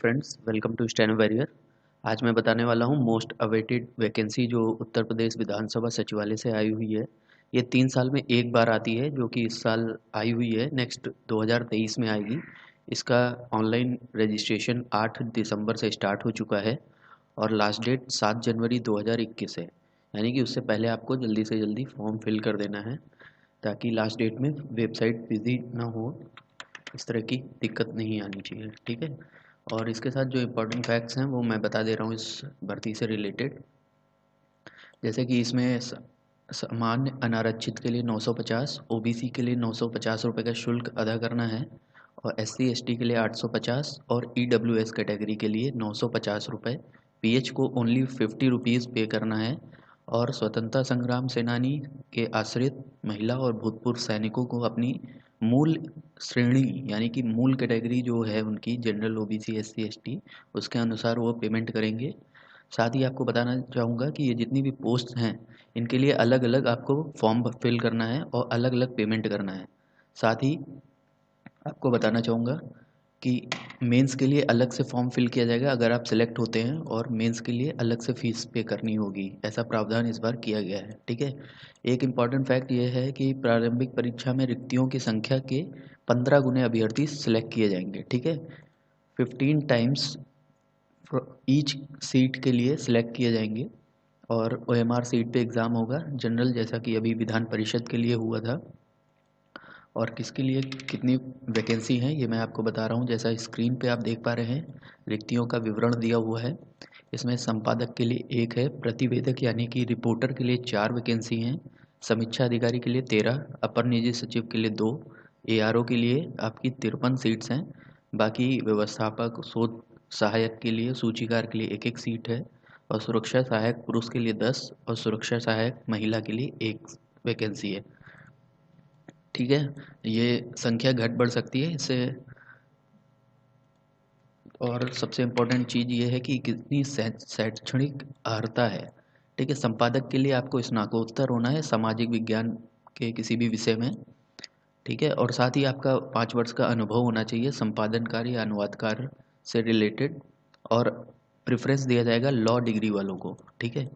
Friends, welcome to Steno Warrior. आज मैं बताने वाला हूँ मोस्ट अवेटेड वैकेंसी जो उत्तर प्रदेश विधानसभा सचिवालय से आई हुई है। ये 3 साल में एक बार आती है, जो कि इस साल आई हुई है। नेक्स्ट 2023 में आएगी। इसका ऑनलाइन रजिस्ट्रेशन 8 दिसंबर से स्टार्ट हो चुका है और लास्ट डेट 7 जनवरी 2021 है। यानी कि उससे पहले आपको जल्दी से जल्दी फॉर्म फिल कर देना है, ताकि लास्ट डेट में वेबसाइट बिजी ना हो, इस तरह की दिक्कत नहीं आनी चाहिए। ठीक है। और इसके साथ जो इम्पोर्टेंट फैक्ट्स हैं वो मैं बता दे रहा हूँ इस भर्ती से रिलेटेड। जैसे कि इसमें सामान्य अनारक्षित के लिए 950, ओबीसी के लिए 950 रुपये का शुल्क अदा करना है, और एससी एसटी के लिए 850 और ईडब्ल्यूएस कैटेगरी के लिए 950 रुपये। पीएच को ओनली 50 रुपीज़ पे करना है। और स्वतंत्रता संग्राम सेनानी के आश्रित महिला और भूतपूर्व सैनिकों को अपनी मूल श्रेणी यानी कि मूल कैटेगरी जो है उनकी जनरल ओबीसी एससी एसटी, उसके अनुसार वो पेमेंट करेंगे। साथ ही आपको बताना चाहूँगा कि ये जितनी भी पोस्ट हैं इनके लिए अलग अलग आपको फॉर्म फिल करना है और अलग अलग पेमेंट करना है। साथ ही आपको बताना चाहूँगा कि मेंस के लिए अलग से फॉर्म फिल किया जाएगा अगर आप सिलेक्ट होते हैं, और मेंस के लिए अलग से फीस पे करनी होगी। ऐसा प्रावधान इस बार किया गया है। ठीक है। एक इम्पॉर्टेंट फैक्ट ये है कि प्रारंभिक परीक्षा में रिक्तियों की संख्या के 15 गुने अभ्यर्थी सिलेक्ट किए जाएंगे। ठीक है। 15 टाइम्स ईच सीट के लिए सिलेक्ट किए जाएंगे, और ओएमआर सीट पे एग्ज़ाम होगा जनरल, जैसा कि अभी विधान परिषद के लिए हुआ था। और किसके लिए कितनी वैकेंसी हैं ये मैं आपको बता रहा हूँ। जैसा स्क्रीन पे आप देख पा रहे हैं, रिक्तियों का विवरण दिया हुआ है। इसमें संपादक के लिए एक है, प्रतिवेदक यानी कि रिपोर्टर के लिए 4 वैकेंसी हैं, समीक्षा अधिकारी के लिए 13, अपर निजी सचिव के लिए 2, एआरओ के लिए आपकी 53 सीट्स हैं। बाकी व्यवस्थापक शोध सहायक के लिए, सूचीकार के लिए एक एक सीट है, और सुरक्षा सहायक पुरुष के लिए 10 और सुरक्षा सहायक महिला के लिए एक वैकेंसी है। ठीक है। ये संख्या घट बढ़ सकती है इससे। और सबसे इम्पोर्टेंट चीज़ ये है कि कितनी शैक्षणिक अर्हता है। ठीक है। संपादक के लिए आपको स्नातकोत्तर होना है सामाजिक विज्ञान के किसी भी विषय में। ठीक है। और साथ ही आपका 5 वर्ष का अनुभव होना चाहिए संपादन कार्य या अनुवाद कार्य से रिलेटेड, और प्रेफरेंस दिया जाएगा लॉ डिग्री वालों को। ठीक है।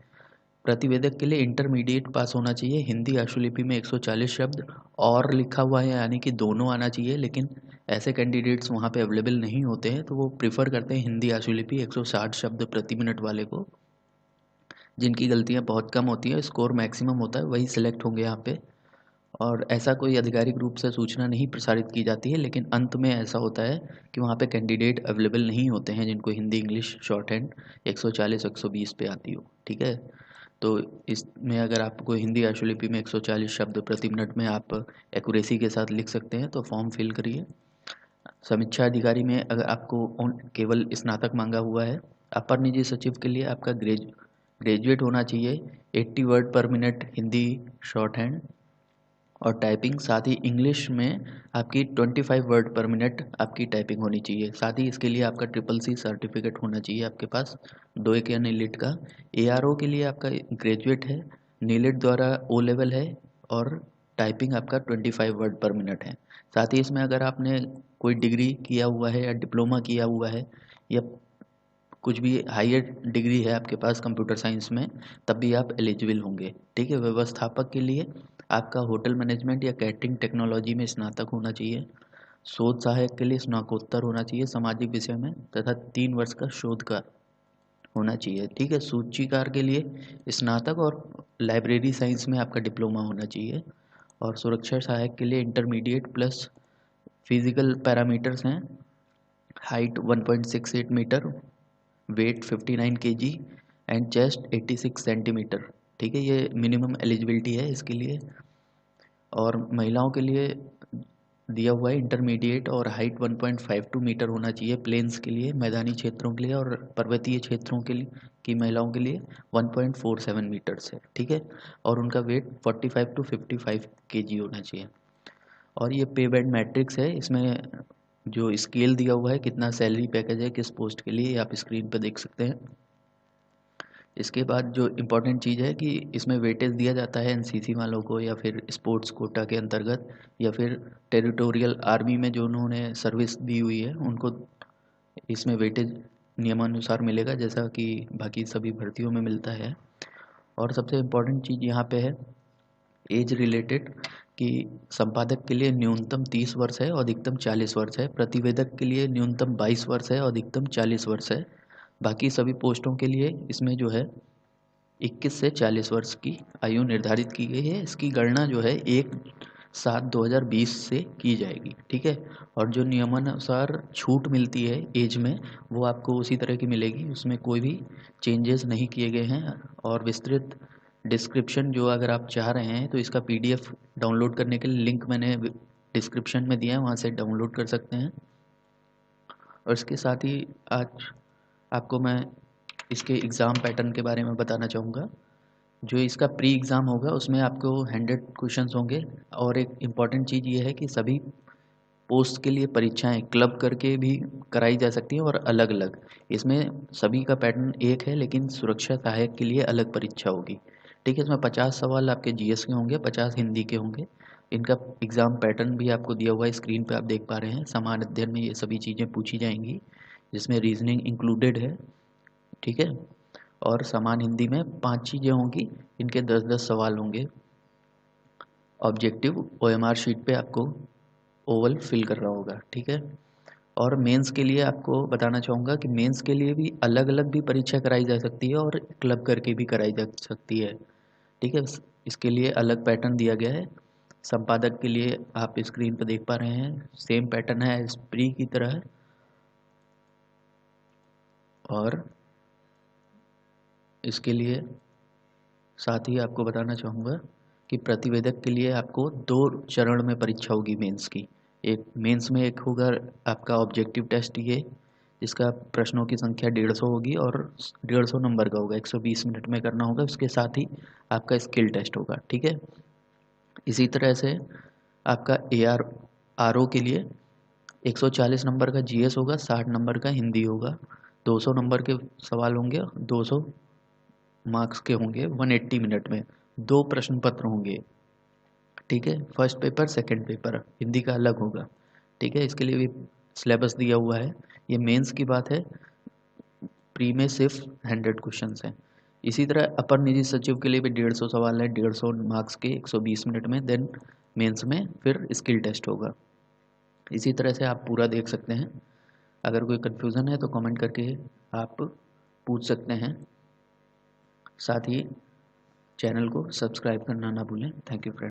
प्रतिवेदक के लिए इंटरमीडिएट पास होना चाहिए, हिंदी आशुलिपि में 140 शब्द और लिखा हुआ है, यानी कि दोनों आना चाहिए। लेकिन ऐसे कैंडिडेट्स वहाँ पे अवेलेबल नहीं होते हैं, तो वो प्रिफर करते हैं हिंदी आशुलिपि 160 शब्द प्रति मिनट वाले को। जिनकी गलतियाँ बहुत कम होती हैं, स्कोर मैक्सिमम होता है, वही सिलेक्ट होंगे यहाँ पे। और ऐसा कोई आधिकारिक रूप से सूचना नहीं प्रसारित की जाती है, लेकिन अंत में ऐसा होता है कि वहाँ पे कैंडिडेट अवेलेबल नहीं होते हैं जिनको हिंदी इंग्लिश शॉर्ट हैंड 140 120 पे आती हो। ठीक है। तो इसमें अगर आपको हिंदी आशुलिपि में 140 शब्द प्रति मिनट में आप एक्यूरेसी के साथ लिख सकते हैं तो फॉर्म फिल करिए। समीक्षा अधिकारी में अगर आपको केवल स्नातक मांगा हुआ है। अपर निजी सचिव के लिए आपका ग्रेजुएट होना चाहिए, 80 वर्ड पर मिनट हिंदी शॉर्ट हैंड और टाइपिंग। साथ ही इंग्लिश में आपकी 25 वर्ड पर मिनट आपकी टाइपिंग होनी चाहिए। साथ ही इसके लिए आपका CCC सर्टिफिकेट होना चाहिए आपके पास, 2 या नीलिट का। एआरओ के लिए आपका ग्रेजुएट है, नीलिट द्वारा ओ लेवल है, और टाइपिंग आपका 25 वर्ड पर मिनट है। साथ ही इसमें अगर आपने कोई डिग्री किया हुआ है या डिप्लोमा किया हुआ है, या कुछ भी हायर डिग्री है आपके पास कंप्यूटर साइंस में, तब भी आप एलिजिबल होंगे। ठीक है। व्यवस्थापक के लिए आपका होटल मैनेजमेंट या कैटरिंग टेक्नोलॉजी में स्नातक होना चाहिए। शोध सहायक के लिए स्नातकोत्तर होना चाहिए सामाजिक विषय में, तथा 3 वर्ष का शोध का होना चाहिए। ठीक है। सूचीकार के लिए स्नातक और लाइब्रेरी साइंस में आपका डिप्लोमा होना चाहिए। और सुरक्षा सहायक के लिए इंटरमीडिएट प्लस फिजिकल पैरामीटर्स हैं, height 1.68 metre, weight 59 KG and chest 86 centimetre. ठीक है। ये मिनिमम एलिजिबिलिटी है इसके लिए। और महिलाओं के लिए दिया हुआ है इंटरमीडिएट और हाइट 1.52 मीटर होना चाहिए प्लेन्स के लिए, मैदानी क्षेत्रों के लिए, और पर्वतीय क्षेत्रों के लिए की महिलाओं के लिए 1.47 मीटर्स है। ठीक है। और उनका वेट 45 टू 55 केजी होना चाहिए। और ये पे बैंड मैट्रिक्स है, इसमें जो स्केल दिया हुआ है कितना सैलरी पैकेज है किस पोस्ट के लिए, आप स्क्रीन पर देख सकते हैं। इसके बाद जो इम्पोर्टेंट चीज़ है कि इसमें वेटेज दिया जाता है एनसीसी वालों को, या फिर स्पोर्ट्स कोटा के अंतर्गत, या फिर टेरिटोरियल आर्मी में जो उन्होंने सर्विस दी हुई है उनको इसमें वेटेज नियमानुसार मिलेगा जैसा कि बाकी सभी भर्तियों में मिलता है। और सबसे इम्पोर्टेंट चीज़ यहाँ पे है एज रिलेटेड कि संपादक के लिए न्यूनतम 30 वर्ष है और अधिकतम 40 वर्ष है, प्रतिवेदक के लिए न्यूनतम 22 वर्ष है और अधिकतम 40 वर्ष है। बाकी सभी पोस्टों के लिए इसमें जो है 21 से 40 वर्ष की आयु निर्धारित की गई है। इसकी गणना जो है 1/7/2020 से की जाएगी, ठीक है। और जो नियमानुसार छूट मिलती है एज में वो आपको उसी तरह की मिलेगी, उसमें कोई भी चेंजेस नहीं किए गए हैं। और विस्तृत डिस्क्रिप्शन जो अगर आप चाह रहे हैं तो इसका PDF डाउनलोड करने के लिए लिंक मैंने डिस्क्रिप्शन में दिया है, वहाँ से डाउनलोड कर सकते हैं। और इसके साथ ही आज आपको मैं इसके एग्ज़ाम पैटर्न के बारे में बताना चाहूँगा। जो इसका प्री एग्ज़ाम होगा उसमें आपको 100 क्वेश्चंस होंगे। और एक इम्पॉर्टेंट चीज़ ये है कि सभी पोस्ट के लिए परीक्षाएं क्लब करके भी कराई जा सकती हैं और अलग अलग। इसमें सभी का पैटर्न एक है लेकिन सुरक्षा सहायक के लिए अलग परीक्षा होगी, ठीक है। इसमें 50 सवाल आपके GS के होंगे, 50 हिंदी के होंगे। इनका एग्ज़ाम पैटर्न भी आपको दिया हुआ है, स्क्रीन पे आप देख पा रहे हैं। समान अध्ययन में ये सभी चीज़ें पूछी जाएंगी जिसमें रीजनिंग इंक्लूडेड है, ठीक है। और समान हिंदी में 5 चीज़ें होंगी, इनके 10-10 सवाल होंगे। ऑब्जेक्टिव OMR शीट पे आपको ओवल फिल कर रहा होगा, ठीक है। और मेंस के लिए आपको बताना चाहूँगा कि मेंस के लिए भी अलग अलग भी परीक्षा कराई जा सकती है और क्लब करके भी कराई जा सकती है, ठीक है। इसके लिए अलग पैटर्न दिया गया है। संपादक के लिए आप स्क्रीन पर देख पा रहे हैं, सेम पैटर्न है एज प्री की तरह। और इसके लिए साथ ही आपको बताना चाहूँगा कि प्रतिवेदक के लिए आपको 2 चरण में परीक्षा होगी मेंस की। एक मेंस में एक होगा आपका ऑब्जेक्टिव टेस्ट, ये जिसका प्रश्नों की संख्या 150 होगी और 150 नंबर का होगा, 120 मिनट में करना होगा। उसके साथ ही आपका स्किल टेस्ट होगा, ठीक है। इसी तरह से आपका AR RO के लिए 140 नंबर का GS होगा, 60 नंबर का हिंदी होगा, 200 नंबर के सवाल होंगे, 200 मार्क्स के होंगे। 180 मिनट में 2 प्रश्न पत्र होंगे, ठीक है। First paper second paper Hindi का अलग होगा, ठीक है। इसके लिए भी सिलेबस दिया हुआ है। ये मेंस की बात है, प्री में सिर्फ 100 क्वेश्चंस हैं। इसी तरह अपर निजी सचिव के लिए भी 150 सवाल है, 150 मार्क्स के, 120 मिनट में। देन मेंस में फिर स्किल टेस्ट होगा। इसी तरह से आप पूरा देख सकते हैं। अगर कोई कन्फ्यूज़न है तो कमेंट करके आप पूछ सकते हैं। साथ ही चैनल को सब्सक्राइब करना ना भूलें। Thank you friend.